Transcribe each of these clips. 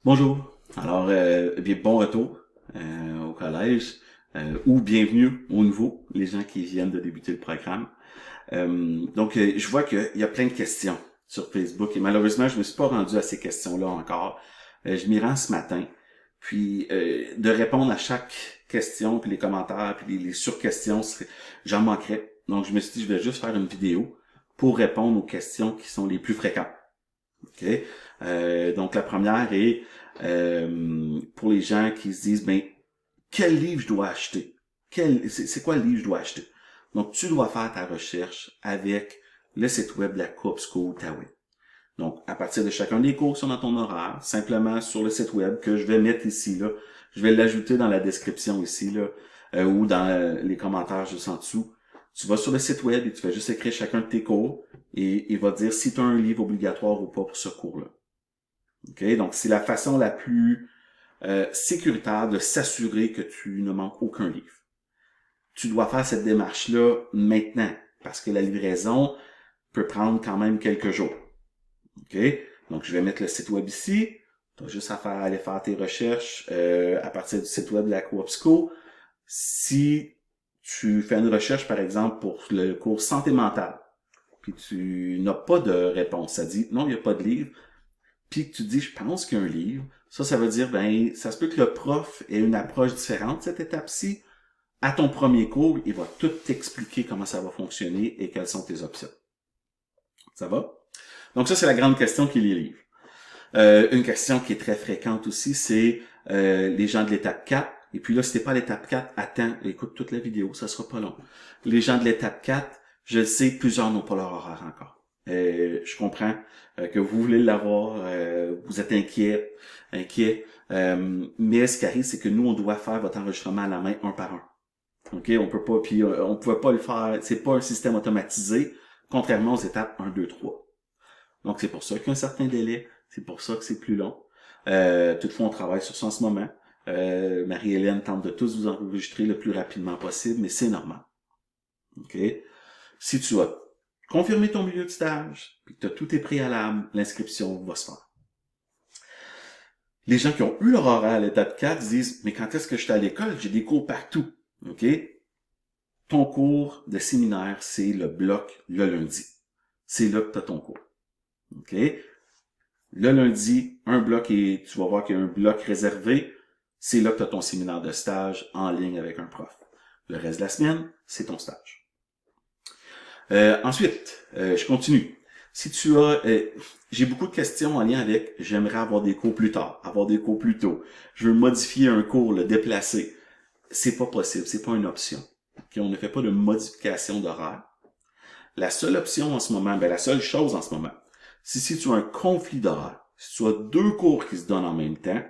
Bonjour. Alors, bien, bon retour au collège ou bienvenue aux nouveaux, les gens qui viennent de débuter le programme. Je vois qu'il y a plein de questions sur Facebook et malheureusement, je me suis pas rendu à ces questions-là encore. Je m'y rends ce matin. Puis, de répondre à chaque question, puis les commentaires, puis les sur-questions, j'en manquerais. Donc, je me suis dit, je vais juste faire une vidéo pour répondre aux questions qui sont les plus fréquentes. OK? Donc, la première est pour les gens qui se disent, ben, quel livre je dois acheter? C'est quoi le livre que je dois acheter? Donc, tu dois faire ta recherche avec le site web de la Coop School Outaouais. Donc, à partir de chacun des cours qui sont dans ton horaire, simplement sur le site web que je vais mettre ici, là, je vais l'ajouter dans la description ici, là, ou dans les commentaires juste en dessous. Tu vas sur le site web et tu vas juste écrire chacun de tes cours et il va dire si tu as un livre obligatoire ou pas pour ce cours-là. OK? Donc, c'est la façon la plus sécuritaire de s'assurer que tu ne manques aucun livre. Tu dois faire cette démarche-là maintenant, parce que la livraison peut prendre quand même quelques jours. OK? Donc, je vais mettre le site web ici. Tu as juste à aller faire tes recherches à partir du site web de la Coop School. Si tu fais une recherche, par exemple, pour le cours santé mentale, puis tu n'as pas de réponse, ça dit non, il n'y a pas de livre, puis que tu dis je pense qu'il y a un livre, ça veut dire ben ça se peut que le prof ait une approche différente cette étape-ci. À ton premier cours, il va tout t'expliquer comment ça va fonctionner et quelles sont tes options. Ça va? Donc ça, c'est la grande question qui est les livres. Une question qui est très fréquente aussi, c'est les gens de l'étape 4. Et puis là, si t'es pas à l'étape 4, attends, écoute toute la vidéo, ça sera pas long. Les gens de l'étape 4, je le sais, plusieurs n'ont pas leur horaire encore. Je comprends que vous voulez l'avoir, vous êtes inquiet. Mais ce qui arrive, c'est que nous, on doit faire votre enregistrement à la main un par un. OK, on peut pas, puis on pouvait pas le faire, c'est pas un système automatisé, contrairement aux étapes 1, 2, 3. Donc c'est pour ça qu'il y a un certain délai, c'est pour ça que c'est plus long. Toutefois, on travaille sur ça en ce moment. Marie-Hélène tente de tous vous enregistrer le plus rapidement possible, mais c'est normal. OK? Si tu as confirmé ton milieu de stage, puis que tu as tout tes préalables, l'inscription va se faire. Les gens qui ont eu leur horaire à l'étape 4 disent, mais quand est-ce que je suis à l'école? J'ai des cours partout. OK? Ton cours de séminaire, c'est le bloc le lundi. C'est là que tu as ton cours. OK? Le lundi, un bloc et tu vas voir qu'il y a un bloc réservé. C'est là que tu as ton séminaire de stage en ligne avec un prof. Le reste de la semaine, c'est ton stage. Ensuite, je continue. Si tu as, j'ai beaucoup de questions en lien avec, j'aimerais avoir des cours plus tard, avoir des cours plus tôt. Je veux modifier un cours, le déplacer. C'est pas possible, c'est pas une option. Okay? On ne fait pas de modification d'horaire. La seule option en ce moment, la seule chose en ce moment, si tu as un conflit d'horaire, si tu as deux cours qui se donnent en même temps,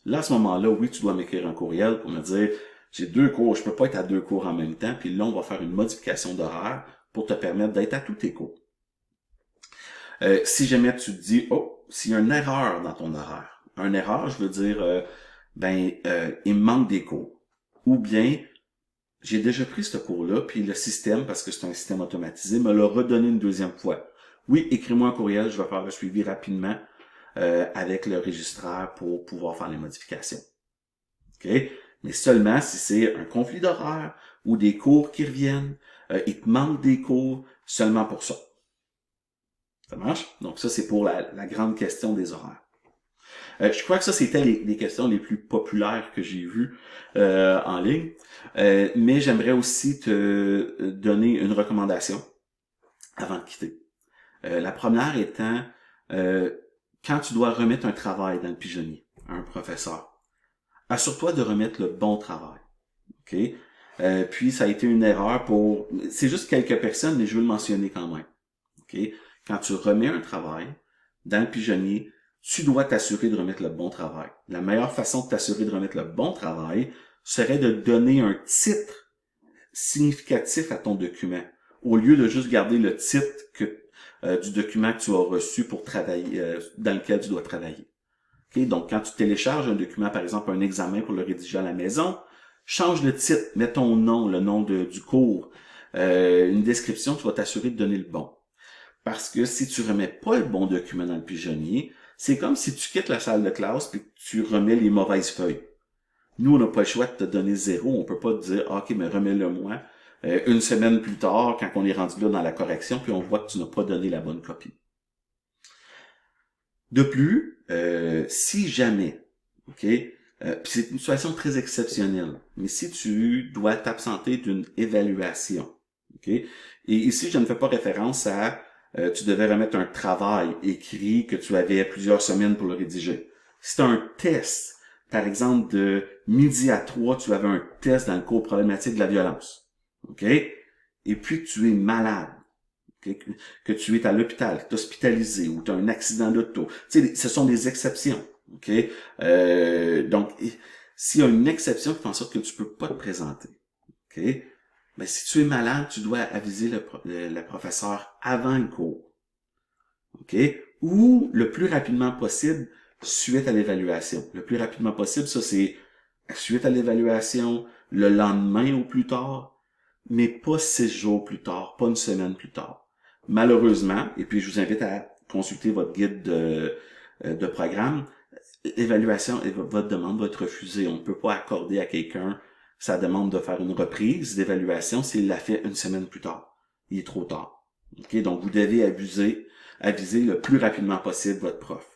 là, à ce moment-là, oui, tu dois m'écrire un courriel pour me dire, j'ai deux cours, je peux pas être à deux cours en même temps, puis là, on va faire une modification d'horaire pour te permettre d'être à tous tes cours. Si jamais tu te dis, oh, s'il y a une erreur dans ton horaire, une erreur, je veux dire, il me manque des cours. Ou bien, j'ai déjà pris ce cours-là, puis le système, parce que c'est un système automatisé, me l'a redonné une deuxième fois. Oui, écris-moi un courriel, je vais faire le suivi rapidement avec le registraire pour pouvoir faire les modifications. OK? Mais seulement si c'est un conflit d'horaire ou des cours qui reviennent, il te manque des cours seulement pour ça. Ça marche? Donc ça, c'est pour la grande question des horaires. Je crois que ça, c'était les questions les plus populaires que j'ai vues en ligne. Mais j'aimerais aussi te donner une recommandation avant de quitter. La première étant, quand tu dois remettre un travail dans le pigeonnier à un professeur, assure-toi de remettre le bon travail. OK? Puis, ça a été une erreur pour... C'est juste quelques personnes, mais je veux le mentionner quand même. OK? Quand tu remets un travail dans le pigeonnier, tu dois t'assurer de remettre le bon travail. La meilleure façon de t'assurer de remettre le bon travail serait de donner un titre significatif à ton document, au lieu de juste garder le titre du document que tu as reçu pour travailler, dans lequel tu dois travailler. Okay? Donc, quand tu télécharges un document, par exemple un examen pour le rédiger à la maison, change le titre, mets ton nom, le nom du cours, une description, tu vas t'assurer de donner le bon. Parce que si tu remets pas le bon document dans le pigeonnier, C'est comme si tu quittes la salle de classe puis que tu remets les mauvaises feuilles. Nous, on n'a pas le choix de te donner 0. On peut pas te dire, ah, OK, mais remets-le-moi une semaine plus tard, quand on est rendu là dans la correction, puis on voit que tu n'as pas donné la bonne copie. De plus, si jamais, OK, puis c'est une situation très exceptionnelle, mais si tu dois t'absenter d'une évaluation, OK, et ici, je ne fais pas référence à tu devais remettre un travail écrit que tu avais plusieurs semaines pour le rédiger. Si c'est un test, par exemple, de midi à 3, tu avais un test dans le cours problématique de la violence, OK, et puis tu es malade, okay? Que tu es à l'hôpital, que tu es hospitalisé ou tu as un accident d'auto. Tu sais, ce sont des exceptions, OK? Donc, s'il y a une exception qui fait en sorte que tu peux pas te présenter, OK? Mais si tu es malade, tu dois aviser le professeur avant le cours, OK? Ou le plus rapidement possible, suite à l'évaluation. Le plus rapidement possible, ça c'est suite à l'évaluation, le lendemain ou plus tard, mais pas 6 jours plus tard, pas une semaine plus tard. Malheureusement, et puis je vous invite à consulter votre guide de programme, l'évaluation et votre demande va être refusée. On ne peut pas accorder à quelqu'un sa demande de faire une reprise d'évaluation s'il l'a fait une semaine plus tard. Il est trop tard. Okay? Donc, vous devez aviser le plus rapidement possible votre prof.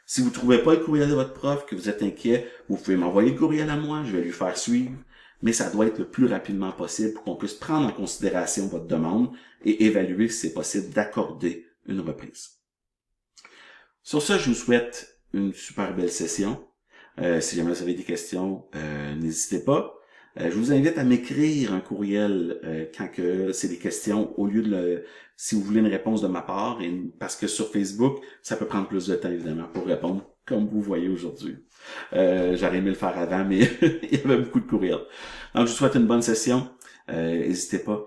Si vous ne trouvez pas le courriel de votre prof, que vous êtes inquiet, vous pouvez m'envoyer le courriel à moi, je vais lui faire suivre, mais ça doit être le plus rapidement possible pour qu'on puisse prendre en considération votre demande et évaluer si c'est possible d'accorder une reprise. Sur ce, je vous souhaite une super belle session. Si jamais vous avez des questions, n'hésitez pas. Je vous invite à m'écrire un courriel quand que c'est des questions au lieu de si vous voulez une réponse de ma part, parce que sur Facebook, ça peut prendre plus de temps évidemment pour répondre, comme vous voyez aujourd'hui. J'aurais aimé le faire avant, mais il y avait beaucoup de courriels. Donc je vous souhaite une bonne session. N'hésitez pas,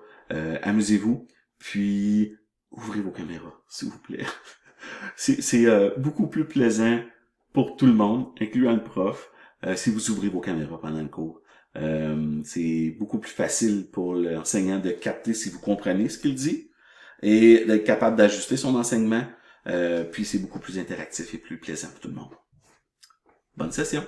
amusez-vous, puis ouvrez vos caméras, s'il vous plaît. C'est beaucoup plus plaisant pour tout le monde, incluant le prof, si vous ouvrez vos caméras pendant le cours. C'est beaucoup plus facile pour l'enseignant de capter si vous comprenez ce qu'il dit et d'être capable d'ajuster son enseignement. Puis c'est beaucoup plus interactif et plus plaisant pour tout le monde. Bonne session!